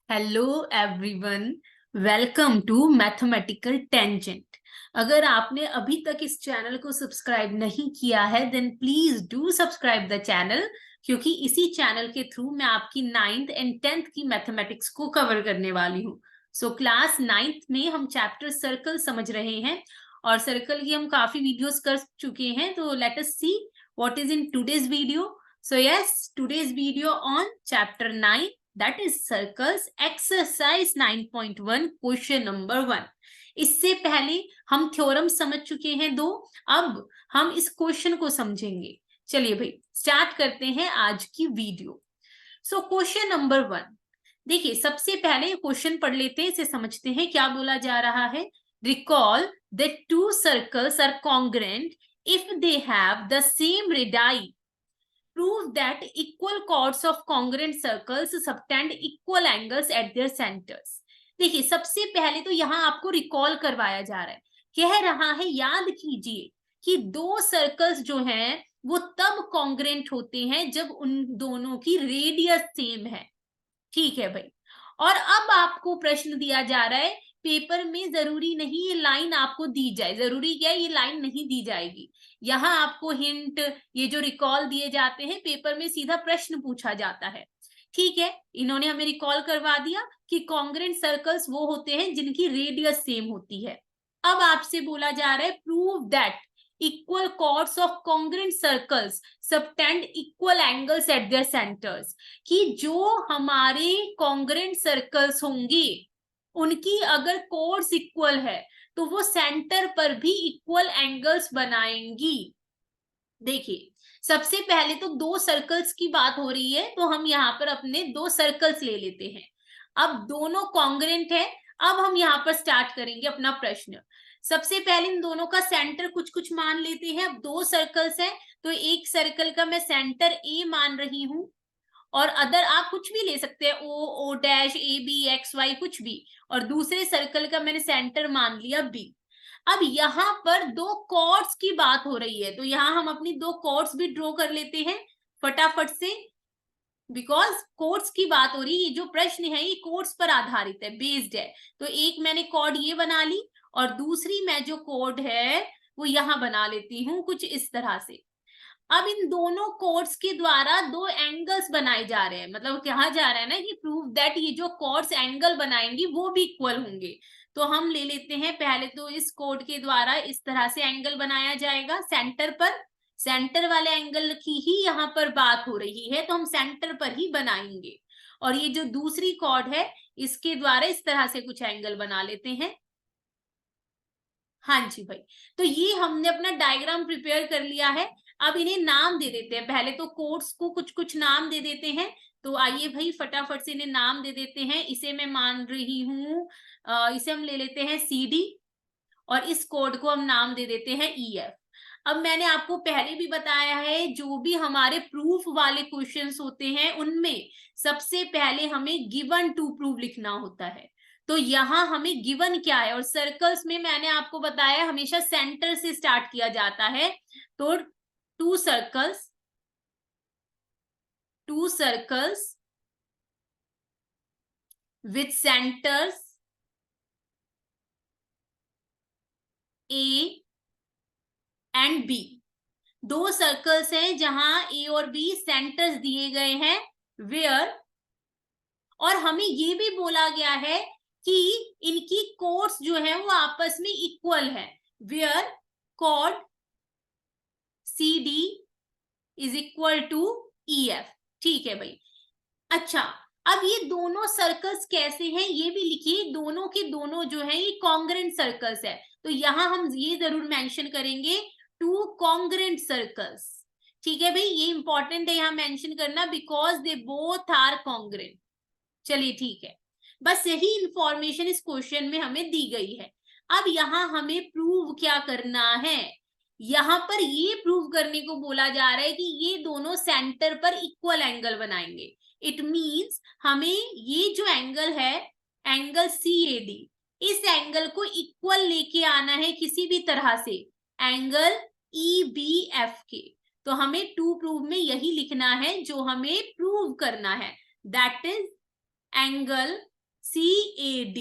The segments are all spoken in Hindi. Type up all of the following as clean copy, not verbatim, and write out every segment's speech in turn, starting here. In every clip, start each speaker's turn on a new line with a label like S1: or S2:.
S1: Hello everyone, welcome to mathematical tangent. अगर आपने अभी तक इस चैनल को सब्सक्राइब नहीं किया है then please do subscribe the channel, क्योंकि इसी चैनल के थ्रू मैं आपकी 9th एंड 10th की मैथमेटिक्स को कवर करने वाली हूँ। सो क्लास 9th में हम चैप्टर सर्कल समझ रहे हैं और सर्कल की हम काफी वीडियोस कर चुके हैं। तो let us see what is in today's video. So yes, today's video on chapter 9, that is circles exercise 9.1 question number 1। इससे पहले हम थ्योरम समझ चुके हैं दो, अब हम इस क्वेश्चन को समझेंगे। चलिए भाई स्टार्ट करते हैं आज की वीडियो। सो क्वेश्चन नंबर 1, देखिए सबसे पहले क्वेश्चन पढ़ लेते हैं, इसे समझते हैं क्या बोला जा रहा है। Recall that two circles are congruent if they have the same radii. Prove that equal chords of congruent circles subtend equal angles at their centers। देखिए सबसे पहले तो यहाँ आपको रिकॉल करवाया जा रहा है, कह रहा है याद कीजिए कि दो सर्कल्स जो हैं वो तब कॉन्ग्रेंट होते हैं जब उन दोनों की रेडियस सेम है। ठीक है भाई। और अब आपको प्रश्न दिया जा रहा है, पेपर में जरूरी नहीं ये लाइन आपको दी जाए, जरूरी क्या है ये लाइन नहीं दी जाएगी। यहाँ आपको हिंट, ये जो रिकॉल दिए जाते हैं पेपर में सीधा प्रश्न पूछा जाता है। ठीक है, इन्होंने हमें रिकॉल करवा दिया कि कॉन्ग्रेंट सर्कल्स वो होते हैं जिनकी रेडियस सेम होती है। अब आपसे बोला जा रहा है prove that equal chords of congruent circles subtend equal angles at their centres, कि जो हमारे कॉन्ग्रेंट सर्कल्स होंगे उनकी अगर कोर्स इक्वल है तो वो सेंटर पर भी इक्वल एंगल्स बनाएंगी। देखिए सबसे पहले तो दो सर्कल्स की बात हो रही है, तो हम यहाँ पर अपने दो सर्कल्स ले लेते हैं। अब दोनों कॉन्ग्रेंट है। अब हम यहाँ पर स्टार्ट करेंगे अपना प्रश्न। सबसे पहले इन दोनों का सेंटर कुछ कुछ मान लेते हैं। अब दो सर्कल्स हैं तो एक सर्कल का मैं सेंटर ए मान रही हूँ, और अदर आप कुछ भी ले सकते हैं, O, O dash, A B, X Y, कुछ भी। और दूसरे सर्कल का मैंने सेंटर मान लिया बी। अब यहाँ पर दो कॉर्ड्स की बात हो रही है, तो यहाँ हम अपनी दो कॉर्ड्स भी ड्रॉ कर लेते हैं फटाफट से, बिकॉज कोर्ड्स की बात हो रही है। ये जो प्रश्न है ये कोर्ड्स पर आधारित है, बेस्ड है। तो एक मैंने कॉर्ड ये बना ली और दूसरी मैं जो कॉर्ड है वो यहाँ बना लेती हूँ कुछ इस तरह से। अब इन दोनों कोर्ड्स के द्वारा दो एंगल्स बनाए जा रहे हैं, मतलब कहा जा रहा है ना कि प्रूव दैट ये जो कोर्ड्स एंगल बनाएंगी वो भी इक्वल होंगे। तो हम ले लेते हैं, पहले तो इस कोड के द्वारा इस तरह से एंगल बनाया जाएगा सेंटर पर। सेंटर वाले एंगल की ही यहाँ पर बात हो रही है तो हम सेंटर पर ही बनाएंगे। और ये जो दूसरी कॉर्ड है इसके द्वारा इस तरह से कुछ एंगल बना लेते हैं। हाँ जी भाई, तो ये हमने अपना डायग्राम प्रिपेयर कर लिया है। अब इन्हें नाम दे देते हैं, पहले तो कोड्स को कुछ कुछ नाम दे देते हैं। तो आइए भाई फटाफट से इन्हें नाम दे देते हैं। इसे मैं मान रही हूँ, इसे हम ले लेते हैं सी डी, और इस कोड को हम नाम दे देते हैं ई एफ। अब मैंने आपको पहले भी बताया है जो भी हमारे प्रूफ वाले क्वेश्चंस होते हैं उनमें सबसे पहले हमें गिवन टू प्रूव लिखना होता है। तो यहाँ हमें गिवन क्या है, और सर्कल्स में मैंने आपको बताया हमेशा सेंटर से स्टार्ट किया जाता है। तो two circles with centres A and B. दो सर्कल्स हैं जहां ए और बी सेंटर्स दिए गए हैं, वेयर, और हमें ये भी बोला गया है कि इनकी कोड्स जो है वो आपस में इक्वल है, वेयर कोड C D is equal to E F. ठीक है भाई। अच्छा, अब ये दोनों सर्कल्स कैसे हैं ये भी लिखिए, दोनों के दोनों जो है ये कॉन्ग्रेंट सर्कल्स है। तो यहां हम ये जरूर मेंशन करेंगे टू कॉन्ग्रेंट सर्कल्स। ठीक है भाई, ये इंपॉर्टेंट है यहाँ मेंशन करना, because they both are congruent. चलिए ठीक है, बस यही इंफॉर्मेशन इस क्वेश्चन में हमें दी गई है। अब यहाँ हमें प्रूव क्या करना है, यहाँ पर ये प्रूव करने को बोला जा रहा है कि ये दोनों सेंटर पर इक्वल एंगल बनाएंगे। इट मींस हमें ये जो एंगल है, एंगल सी ए डी, इस एंगल को इक्वल लेके आना है किसी भी तरह से एंगल ई बी एफ के। तो हमें टू प्रूव में यही लिखना है जो हमें प्रूव करना है, that is angle CAD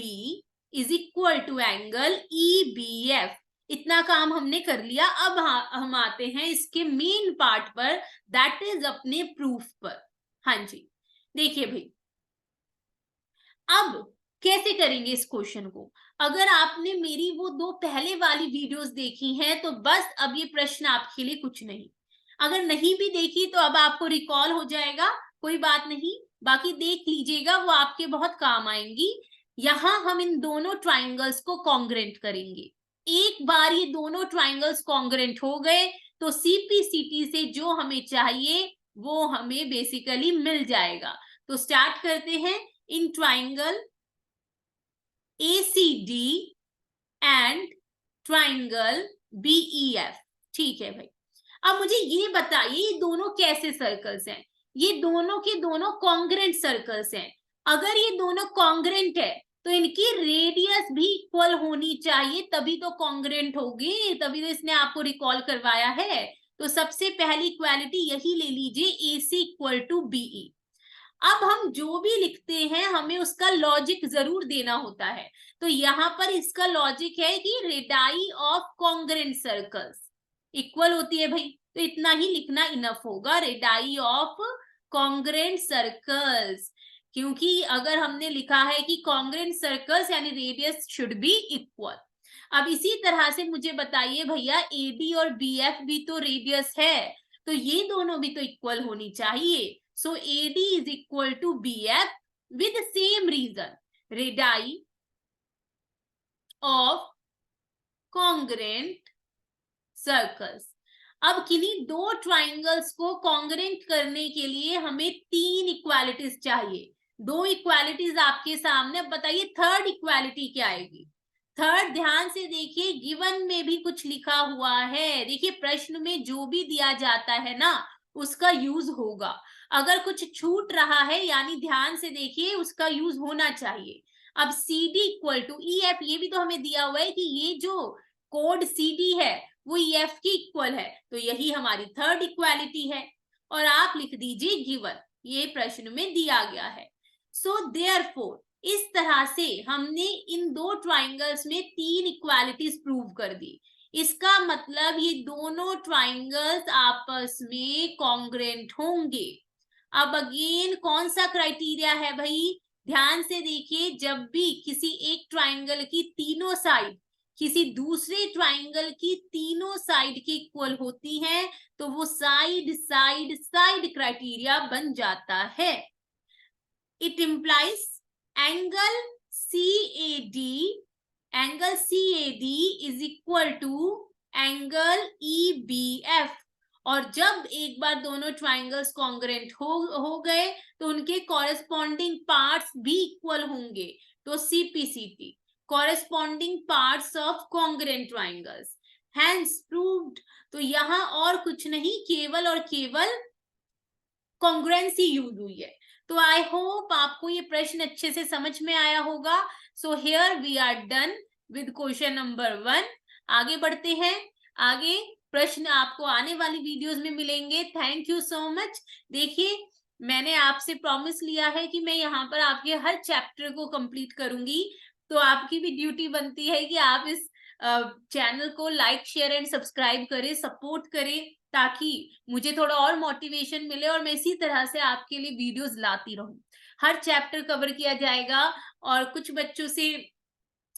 S1: is equal to angle EBF। इतना काम हमने कर लिया। अब हम आते हैं इसके मेन पार्ट पर, दैट इज अपने प्रूफ पर। हाँ जी, देखिए भाई, अब कैसे करेंगे इस क्वेश्चन को। अगर आपने मेरी वो 2 पहले वाली वीडियोस देखी हैं तो बस अब ये प्रश्न आपके लिए कुछ नहीं। अगर नहीं भी देखी तो अब आपको रिकॉल हो जाएगा, कोई बात नहीं, बाकी देख लीजिएगा, वो आपके बहुत काम आएंगी। यहां हम इन दोनों ट्राइंगल्स को कॉन्ग्रेंट करेंगे। एक बार ये दोनों ट्राइंगल्स कॉन्ग्रेंट हो गए तो CPCT से जो हमें चाहिए वो हमें बेसिकली मिल जाएगा। तो स्टार्ट करते हैं। In triangle ACD and triangle BEF। ठीक है भाई, अब मुझे ये बताइए ये दोनों कैसे सर्कल्स हैं। ये दोनों के दोनों कॉन्ग्रेंट सर्कल्स हैं। अगर ये दोनों कॉन्ग्रेंट है तो इनकी रेडियस भी इक्वल होनी चाहिए, तभी तो कॉन्ग्रेंट होगी, तभी तो इसने आपको रिकॉल करवाया है। तो सबसे पहली इक्वालिटी यही ले लीजिए, AC इक्वल टू BE। अब हम जो भी लिखते हैं हमें उसका लॉजिक जरूर देना होता है। तो यहाँ पर इसका लॉजिक है कि radii of congruent circles equal होती है भाई, तो इतना ही लिखना इनफ होगा, रेडाई ऑफ कॉन्ग्रेंट सर्कल्स। क्योंकि अगर हमने लिखा है कि कॉन्ग्रेंट सर्कल्स यानी रेडियस शुड बी इक्वल। अब इसी तरह से मुझे बताइए भैया, AD और BF भी तो रेडियस है, तो ये दोनों भी तो इक्वल होनी चाहिए। So AD is equal to BF with the same reason, radii of congruent circles। अब किन्हीं दो ट्राइंगल्स को कॉन्ग्रेंट करने के लिए हमें 3 इक्वालिटीज चाहिए। 2 इक्वालिटीज आपके सामने, अब बताइए थर्ड इक्वालिटी क्या आएगी। थर्ड ध्यान से देखिए, गिवन में भी कुछ लिखा हुआ है। देखिए प्रश्न में जो भी दिया जाता है ना उसका यूज होगा। अगर कुछ छूट रहा है यानी ध्यान से देखिए उसका यूज होना चाहिए। अब CD इक्वल टू EF, ये भी तो हमें दिया हुआ है कि ये जो कोड CD है वो EF की इक्वल है, तो यही हमारी थर्ड इक्वालिटी है। और आप लिख दीजिए गिवन, ये प्रश्न में दिया गया है। सो देयरफॉर इस तरह से हमने इन 2 ट्राइंगल्स में 3 इक्वालिटीज प्रूव कर दी। इसका मतलब ये दोनों ट्राइंगल्स आपस में कॉन्ग्रेंट होंगे। अब अगेन कौन सा क्राइटेरिया है भाई, ध्यान से देखिए, जब भी किसी एक ट्राइंगल की तीनों साइड किसी दूसरे ट्राइंगल की तीनों साइड के इक्वल होती हैं तो वो साइड साइड साइड क्राइटेरिया बन जाता है। It implies angle CAD is equal to angle EBF। और जब एक बार दोनों ट्राइंगल्स कॉन्ग्रेंट हो गए तो उनके कॉरेस्पॉन्डिंग पार्ट्स भी इक्वल होंगे। तो CPCT, corresponding parts of congruent triangles, hence proved. तो यहाँ और कुछ नहीं, केवल और केवल कॉन्ग्रेंसी यूज हुई है। तो आई होप आपको ये प्रश्न अच्छे से समझ में आया होगा। So here we are done with question number 1। आगे बढ़ते हैं। आगे प्रश्न आपको आने वाली वीडियोस में मिलेंगे। Thank you so much. देखिए मैंने आपसे प्रॉमिस लिया है कि मैं यहाँ पर आपके हर चैप्टर को कंप्लीट करूंगी, तो आपकी भी ड्यूटी बनती है कि आप इस चैनल को लाइक शेयर एंड सब्सक्राइब करें, सपोर्ट करें, ताकि मुझे थोड़ा और मोटिवेशन मिले और मैं इसी तरह से आपके लिए वीडियोस लाती रहूं। हर चैप्टर कवर किया जाएगा। और कुछ बच्चों से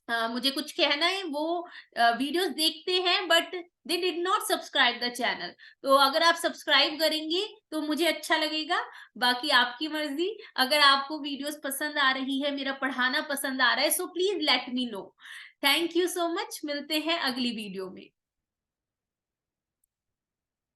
S1: मुझे कुछ कहना है, वो वीडियोस देखते हैं but they did not subscribe the channel, तो अगर आप सब्सक्राइब करेंगे तो मुझे अच्छा लगेगा। बाकी आपकी मर्जी। अगर आपको वीडियोस पसंद आ रही है, मेरा पढ़ाना पसंद आ रहा है, so please let me know. Thank you so much. मिलते हैं अगली वीडियो में।